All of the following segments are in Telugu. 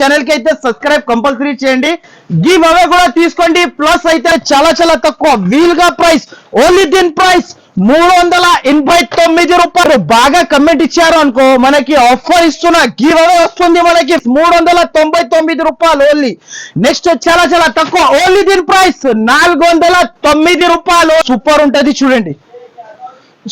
ఛానల్ కి అయితే సబ్స్క్రైబ్ కంపల్సరీ చేయండి. గివ్ అవే కూడా తీసుకోండి. ప్లస్ అయితే చాలా చాలా తక్కువ వీల్ గా ప్రైస్, ఓన్లీ దీని ప్రైస్ 389 రూపాయలు. బాగా కమెంట్ ఇచ్చారు అనుకో, మనకి ఆఫర్ ఇస్తున్నా, గివ్ అవే వస్తుంది మనకి 399 రూపాయలు ఓన్లీ. నెక్స్ట్ చాలా చాలా తక్కువ, ఓన్లీ దీని ప్రైస్ 409 రూపాయలు. సూపర్ ఉంటది చూడండి,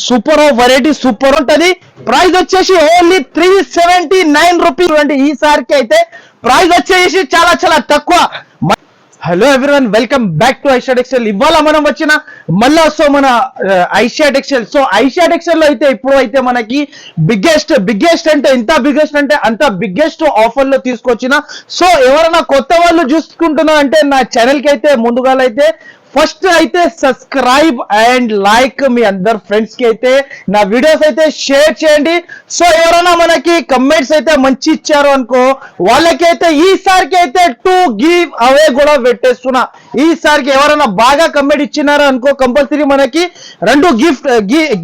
సూపర్ వెరైటీ సూపర్ ఉంటది. ప్రైస్ వచ్చేసి ఓన్లీ 379 రూపీస్. చూడండి ఈసారికి అయితే ప్రైస్ వచ్చేసి చాలా చాలా తక్కువ. Hello everyone, welcome back to Aisha textile. ఇవాళ మనం వచ్చిన మళ్ళీ మన Aisha textile. So Aisha textile లో అయితే ఇప్పుడు అయితే మనకి బిగ్గెస్ట్ అంటే ఎంత బిగ్గెస్ట్ అంటే అంత బిగ్గెస్ట్ ఆఫర్ లో తీసుకొచ్చిన. సో ఎవరైనా కొత్త వాళ్ళు చూసుకుంటున్నా అంటే నా ఛానల్ కి అయితే ముందుగా అయితే ఫస్ట్ అయితే సబ్స్క్రైబ్ అండ్ లైక్, మీ అందరు ఫ్రెండ్స్ కి అయితే నా వీడియోస్ అయితే షేర్ చేయండి. సో ఎవరైనా మనకి కమెంట్స్ అయితే మంచి ఇచ్చారు అనుకో, వాళ్ళకైతే ఈసారికి అయితే 2 గివ్ అవే కూడా పెట్టేస్తున్నా. ఈసారికి ఎవరైనా బాగా కమెంట్ ఇచ్చినారు అనుకో, కంపల్సరీ మనకి 2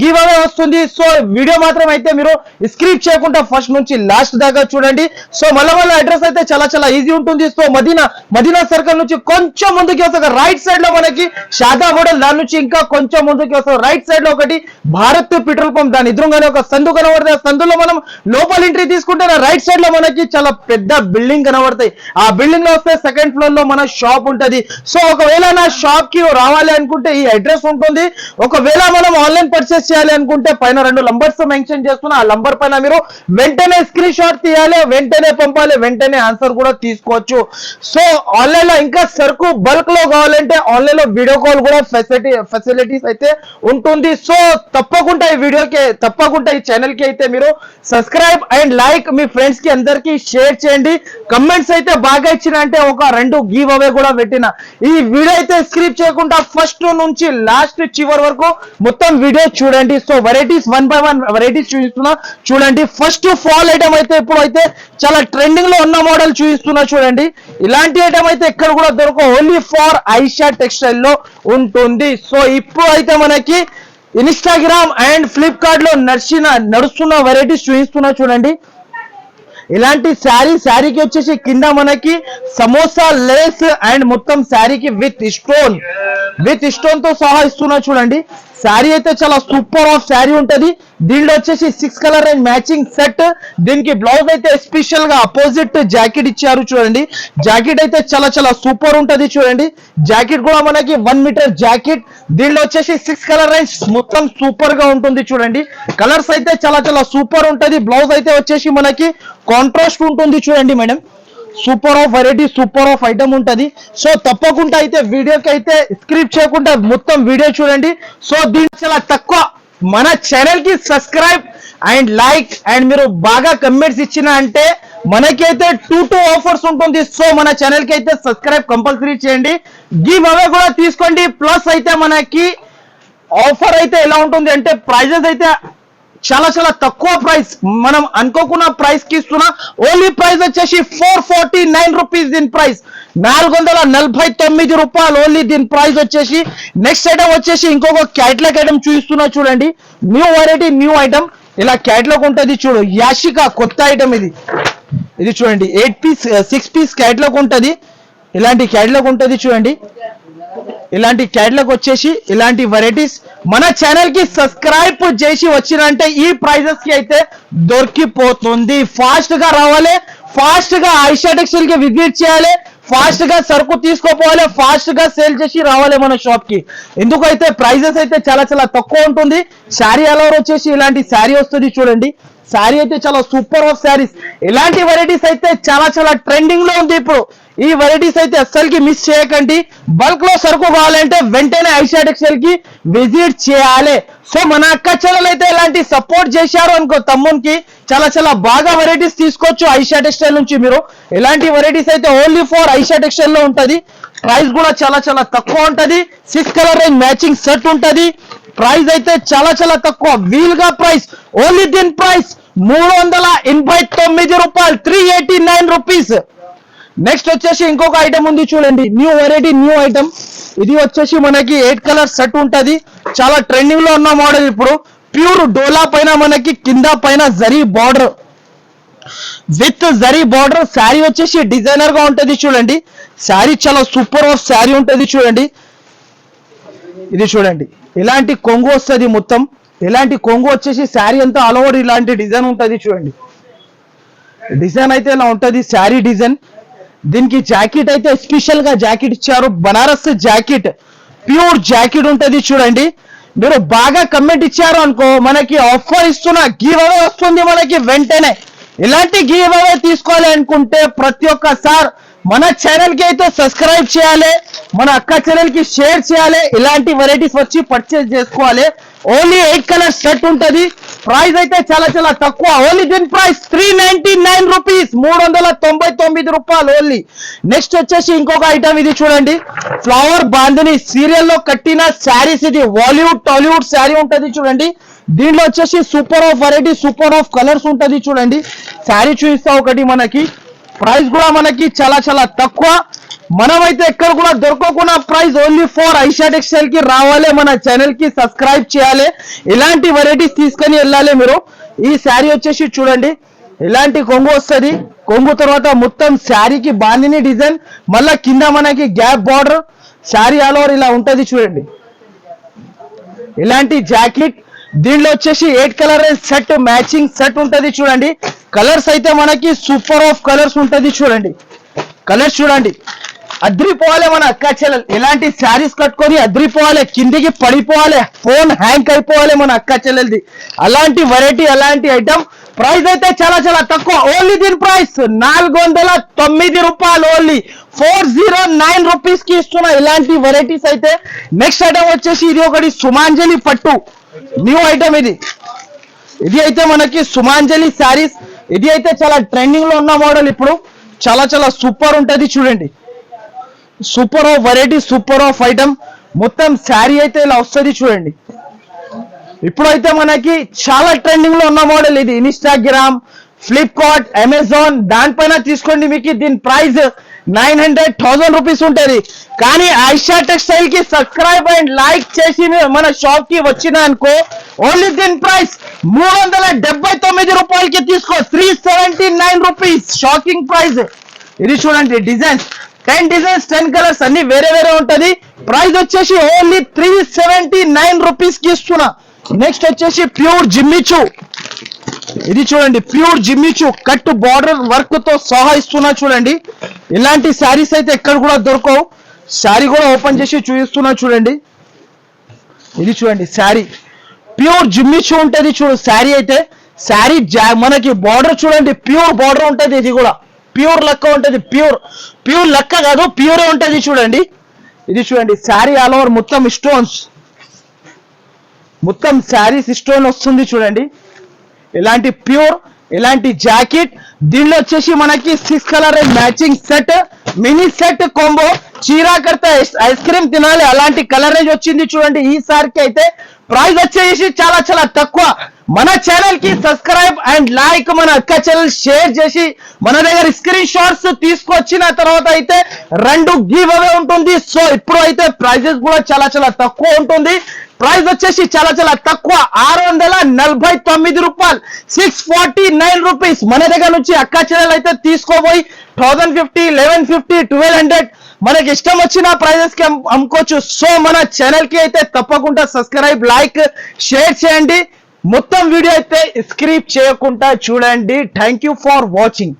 గివ్ అవే వస్తుంది. సో వీడియో మాత్రం అయితే మీరు స్క్రిప్ట్ చేయకుండా ఫస్ట్ నుంచి లాస్ట్ దాకా చూడండి. సో మళ్ళీ అడ్రస్ అయితే చాలా చాలా ఈజీ ఉంటుంది. సో మదీనా సర్కిల్ నుంచి కొంచెం ముందుకి వస్తుంది, రైట్ సైడ్ లో మనకి షాదా మోడల్, దాని నుంచి ఇంకా కొంచెం ముందుకి వస్తుంది, రైట్ సైడ్ లో ఒకటి భారత్ పెట్రోల్ పంప్, దాని ఎదురుగానే ఒక సందు కనబడుతుంది. ఆ సందులో మనం లోపల ఎంట్రీ తీసుకుంటే రైట్ సైడ్ లో మనకి చాలా పెద్ద బిల్డింగ్ కనబడతాయి. ఆ బిల్డింగ్ లో వస్తే సెకండ్ ఫ్లోర్ లో మన షాప్ ఉంటది. సో ఒకవేళ నా షాప్ కి రావాలి అనుకుంటే ఈ అడ్రస్ ఉంటుంది. ఒకవేళ మనం ఆన్లైన్ పర్చేస్ చేయాలి అనుకుంటే పైన 2 నంబర్స్ మెన్షన్ చేస్తున్నా, ఆ నంబర్ పైన మీరు వెంటనే స్క్రీన్ షాట్ తీయాలి, వెంటనే పంపాలి, వెంటనే ఆన్సర్ కూడా తీసుకోవచ్చు. సో ఆన్లైన్ లో ఇంకా సరుకు బల్క్ లో కావాలంటే ఆన్లైన్ లో వీడియో కాల్ కూడా ఫెసిలిటీస్ అయితే ఉంటుంది. సో తప్పకుండా ఈ వీడియోకి, తప్పకుండా ఈ ఛానల్ కి అయితే మీరు subscribe and like, me friends కి అందరికి షేర్ చేయండి. కమెంట్స్ అయితే బాగా ఇచ్చిన అంటే ఒక 2 గివ్ అవే కూడా పెట్టిన. ఈ వీడియో అయితే స్క్రిప్ట్ చేయకుండా ఫస్ట్ నుంచి లాస్ట్ చివరి వరకు మొత్తం వీడియో చూడండి. సో వెరైటీస్ 1 by 1 వెరైటీస్ చూపిస్తున్నా చూడండి. ఫస్ట్ ఫాల్ ఐటమ్ అయితే ఇప్పుడు అయితే చాలా ట్రెండింగ్ లో ఉన్న మోడల్ చూపిస్తున్నా చూడండి. ఇలాంటి ఐటమ్ అయితే ఎక్కడ కూడా దొరకవు, ఓన్లీ ఫర్ ఐషా టెక్స్టైల్ లో ఉంటుంది. సో ఇప్పుడు అయితే మనకి ఇన్స్టాగ్రామ్ అండ్ ఫ్లిప్కార్ట్ లో నడుస్తున్న వెరైటీస్ చూపిస్తున్నా చూడండి. ఇలాంటి శారీకి వచ్చేసి కింద మనకి సమోసా లేస్ అండ్ మొత్తం శారీకి విత్ స్టోన్ తో సహా ఇస్తున్నా చూడండి. శారీ అయితే చాలా సూపర్ ఆఫ్ శారీ ఉంటది. దీనిలో వచ్చేసి 6 కలర్ అండ్ మ్యాచింగ్ సెట్. దీనికి బ్లౌజ్ అయితే స్పెషల్ గా అపోజిట్ జాకెట్ ఇచ్చారు చూడండి. జాకెట్ అయితే చాలా చాలా సూపర్ ఉంటది చూడండి. జాకెట్ కూడా మనకి 1 మీటర్ జాకెట్. దీనిలో వచ్చేసి 6 కలర్ రేంజ్ మొత్తం సూపర్ గా ఉంటుంది చూడండి. కలర్స్ అయితే చాలా చాలా సూపర్ ఉంటది. బ్లౌజ్ అయితే వచ్చేసి మనకి కాంట్రాస్ట్ ఉంటుంది చూడండి madam. Super of variety, super of item ఉంటది. సో తప్పకుండా అయితే వీడియోకి అయితే స్క్రిప్ట్ చేయకుండా మొత్తం వీడియో చూడండి. సో దీనికి చాలా తక్కువ, మన ఛానల్ కి సబ్స్క్రైబ్ అండ్ లైక్ అండ్ మీరు బాగా కమెంట్స్ ఇచ్చిన అంటే మనకైతే 2 ఆఫర్స్ ఉంటుంది. సో మన ఛానల్ కి అయితే సబ్స్క్రైబ్ కంపల్సరీ చేయండి. గివ్ అవే కూడా తీసుకోండి. ప్లస్ అయితే మనకి ఆఫర్ అయితే ఎలా ఉంటుంది అంటే ప్రైజెస్ అయితే చాలా చాలా తక్కువ ప్రైస్, మనం అనుకోకున్న ప్రైస్ కి ఇస్తున్నా. ఓన్లీ ప్రైస్ వచ్చేసి 449 రూపీస్. దీని ప్రైస్ 449 రూపాయలు ఓన్లీ. దీని ప్రైస్ వచ్చేసి. నెక్స్ట్ ఐటమ్ వచ్చేసి ఇంకొక క్యాట్లాగ్ ఐటమ్ చూపిస్తున్నా చూడండి. New variety, new item. ఇలా క్యాట్లాగ్ ఉంటుంది చూడు, యాషికా కొత్త ఐటమ్ ఇది చూడండి. 6 పీస్ క్యాట్లాగ్ ఉంటది. ఇలాంటి క్యాట్లాగ్ ఉంటది చూడండి. ఇలాంటి క్యాట్లాగ్ వచ్చేసి ఇలాంటి వెరైటీస్ మన ఛానల్ కి సబ్స్క్రైబ్ చేసి వచ్చినంటే ఈ ప్రైజెస్ కి అయితే దొరికిపోతుంది. ఫాస్ట్ గా రావాలి, ఫాస్ట్ గా ఐషా టెక్స్టైల్ కి విజిట్ చేయాలి, ఫాస్ట్ గా సరుకు తీసుకోపోవాలి, ఫాస్ట్ గా సేల్ చేసి రావాలి మన షాప్ కి. ఎందుకైతే ప్రైజెస్ అయితే చాలా చాలా తక్కువ ఉంటుంది. శారీ అలవర్ వచ్చేసి ఇలాంటి శారీ వస్తుంది చూడండి. శారీ అయితే చాలా సూపర్ ఆఫ్ శారీస్. ఇలాంటి వెరైటీస్ అయితే చాలా చాలా ట్రెండింగ్ లో ఉంది ఇప్పుడు. ఈ వెరైటీస్ అయితే అస్సలకి మిస్ చేయకండి. బల్క్ లో సరుకు కావాలంటే వెంటనే ఐషా టెక్స్టైల్ కి విజిట్ చేయాలి. సో మన అక్క చెల్లెలు అయితే ఇలాంటి సపోర్ట్ చేశారు అనుకో తమ్మునికి, చాలా చాలా బాగా వెరైటీస్ తీసుకోవచ్చు ఐషా టెక్స్టైల్ నుంచి మీరు. ఇలాంటి వెరైటీస్ అయితే ఓన్లీ ఫర్ ఐషా టెక్స్టైల్ లో ఉంటది. ప్రైస్ కూడా చాలా చాలా తక్కువ ఉంటది. 6 కలర్ రేంజ్ మ్యాచింగ్ సెట్ ఉంటది. ప్రైస్ అయితే చాలా చాలా తక్కువ వీల్ గా ప్రైస్, ఓన్లీ దీని ప్రైస్ 389 రూపాయలు, 389 రూపీస్. నెక్స్ట్ వచ్చేసి ఇంకొక ఐటమ్ ఉంది చూడండి, న్యూ వెరైటీ, న్యూ ఐటమ్. ఇది వచ్చేసి మనకి 8 కలర్ సెట్ ఉంటది. చాలా ట్రెండింగ్ లో ఉన్న మోడల్ ఇప్పుడు. ప్యూర్ డోలా పైన మనకి కింద పైన zari border. With zari border. Sari వచ్చేసి డిజైనర్ గా ఉంటది చూడండి. శారీ చాలా సూపర్ ఆఫ్ శారీ ఉంటది చూడండి. ఇది చూడండి ఇలాంటి కొంగు వస్తుంది మొత్తం. ఇలాంటి కొంగు వచ్చేసి శారీ అంతా ఆల్ ఓవర్ ఇలాంటి డిజైన్ ఉంటది చూడండి. డిజైన్ అయితే ఇలా ఉంటది శారీ డిజైన్. దీనికి జాకెట్ అయితే స్పెషల్ గా జాకెట్ ఇచ్చారు. బనారస్ జాకెట్, ప్యూర్ జాకెట్ ఉంటది చూడండి. మీరు బాగా కమెంట్ ఇచ్చారు అనుకో మనకి ఆఫర్ ఇస్తున్నా, గివ్ అవే వస్తుంది మనకి వెంటనే. ఇలాంటి గివ్ అవే తీసుకోవాలి అనుకుంటే ప్రతి ఒక్కసారి మన ఛానల్ కి అయితే సబ్స్క్రైబ్ చేయాలి, మన అక్క ఛానల్ కి షేర్ చేయాలి. ఇలాంటి వెరైటీస్ వచ్చి పర్చేస్ చేసుకోవాలి. ఓన్లీ 8 కలర్ సెట్ ఉంటది. ప్రైస్ అయితే చాలా చాలా తక్కువ. ఓన్లీ దీని ప్రైస్ 399 రూపీస్, 399 రూపాయలు ఓన్లీ. నెక్స్ట్ వచ్చేసి ఇంకొక ఐటమ్ ఇది చూడండి. ఫ్లవర్ బాందిని సీరియల్లో కట్టిన శారీస్. ఇది బాలీవుడ్ టాలీవుడ్ శారీ ఉంటది చూడండి. దీంట్లో వచ్చేసి super of variety, super of colours ఉంటది చూడండి. శారీ చూపిస్తా ఒకటి మనకి. ప్రైస్ కూడా మనకి చాలా చాలా తక్కువ. మనమైతే ఎక్కడ కూడా దొరకకుండా price only for Aisha textile కి రావాలి, మన ఛానల్ కి సబ్స్క్రైబ్ చేయాలి. ఇలాంటి వెరైటీస్ తీసుకొని వెళ్ళాలి మీరు. ఈ శారీ వచ్చేసి చూడండి ఇలాంటి కొంగు వస్తుంది. కొంగు తర్వాత మొత్తం శారీకి బాందిని డిజైన్, మళ్ళా కింద మనకి gap border. Sari all over ఇలా ఉంటది చూడండి. ఇలాంటి జాకెట్. దీనిలో వచ్చేసి 8 కలర్ సెట్, మ్యాచింగ్ సెట్ ఉంటది చూడండి. కలర్స్ అయితే మనకి సూపర్ ఆఫ్ కలర్స్ ఉంటది చూడండి. కలర్స్ చూడండి అద్రిపోవాలి మన అక్క చెల్లెలు. ఇలాంటి శారీస్ కట్టుకొని అద్రిపోవాలి, కిందికి పడిపోవాలి, ఫోన్ హ్యాంగ్ అయిపోవాలి మన అక్క చెల్లెలది. అలాంటి వెరైటీ, అలాంటి ఐటమ్. ప్రైస్ అయితే చాలా చాలా తక్కువ. ఓన్లీ దీని ప్రైస్ 409 రూపాయలు, ఓన్లీ 409 రూపీస్ కి ఇస్తున్నా ఇలాంటి వెరైటీస్ అయితే. నెక్స్ట్ ఐటమ్ వచ్చేసి ఇది ఒకటి సుమాంజలి పట్టు, న్యూ ఐటమ్ ఇది. ఇది అయితే మనకి సుమాంజలి శారీస్. ఇది అయితే చాలా ట్రెండింగ్ లో ఉన్న మోడల్ ఇప్పుడు. చాలా చాలా సూపర్ ఉంటది చూడండి. Super of variety, super of item. మొత్తం శారీ అయితే ఇలా వస్తుంది చూడండి. ఇప్పుడైతే మనకి చాలా ట్రెండింగ్ లో ఉన్న మోడల్ ఇది. ఇన్స్టాగ్రామ్, ఫ్లిప్కార్ట్, అమెజాన్ దానిపైన తీసుకోండి. మీకు దీని ప్రైస్ 900,000 రూపీస్ ఉంటుంది. కానీ ఐషా టెక్స్టైల్ కి సబ్స్క్రైబ్ అండ్ లైక్ చేసి మన షాప్ కి వచ్చిన అనుకో ఓన్లీ దీని ప్రైస్ 379 రూపాయలకి తీసుకో. 379 రూపీస్, షాకింగ్ ప్రైస్. ఇది చూడండి డిజైన్స్, 10 డిజైన్స్, 10 కలర్స్ అన్ని వేరే వేరే ఉంటది. ప్రైస్ వచ్చేసి ఓన్లీ 379 రూపీస్ కి ఇస్తున్నా. నెక్స్ట్ వచ్చేసి ప్యూర్ జిమ్మిచూ. ఇది చూడండి pure Jimmy Choo cut border work తో సహా ఇస్తున్నా చూడండి. ఇలాంటి శారీస్ అయితే ఎక్కడ కూడా దొరకవు. శారీ కూడా ఓపెన్ చేసి చూపిస్తున్నా చూడండి. ఇది చూడండి శారీ ప్యూర్ జిమ్మిచూ ఉంటది చూడు శారీ అయితే. శారీ మనకి బార్డర్ చూడండి ప్యూర్ బార్డర్ ఉంటది. ఇది కూడా ప్యూర్ లెక్క ఉంటది. ప్యూర్ లెక్క కాదు, ప్యూరే ఉంటది చూడండి. ఇది చూడండి శారీ ఆల్ ఓవర్ మొత్తం స్టోన్స్, మొత్తం శారీస్ స్టోన్ వస్తుంది చూడండి. ఇలాంటి ప్యూర్, ఇలాంటి జాకెట్. దీనిలో వచ్చేసి మనకి 6 colour matching set, mini set combo. చీరా కడితే ఐస్ క్రీమ్ తినాలి అలాంటి కలర్ రేంజ్ వచ్చింది చూడండి. ఈ సారికి అయితే ప్రైస్ వచ్చేసి చాలా చాలా తక్కువ. మన ఛానల్ కి సబ్స్క్రైబ్ అండ్ లైక్, మన అక్క ఛానల్ షేర్ చేసి మన దగ్గర స్క్రీన్ షాట్స్ తీసుకొచ్చిన తర్వాత అయితే 2 గివ్ అవే ఉంటుంది. సో ఇప్పుడు అయితే ప్రైజెస్ కూడా చాలా చాలా తక్కువ ఉంటుంది. ప్రైస్ వచ్చేసి చాలా చాలా తక్కువ, 649 రూపాయలు, 649 రూపీస్. మన దగ్గర నుంచి అక్క ఛానల్ అయితే తీసుకోబోయి 1050, 1150, 1200 మనకి ఇష్టం వచ్చిన ప్రైజెస్ కి అమ్ముకోవచ్చు. సో మన ఛానల్ కి అయితే తప్పకుండా సబ్స్క్రైబ్, లైక్, షేర్ చేయండి. మొత్తం వీడియో అయితే స్క్రిప్ట్ చేయకుండా చూడండి. Thank you for watching.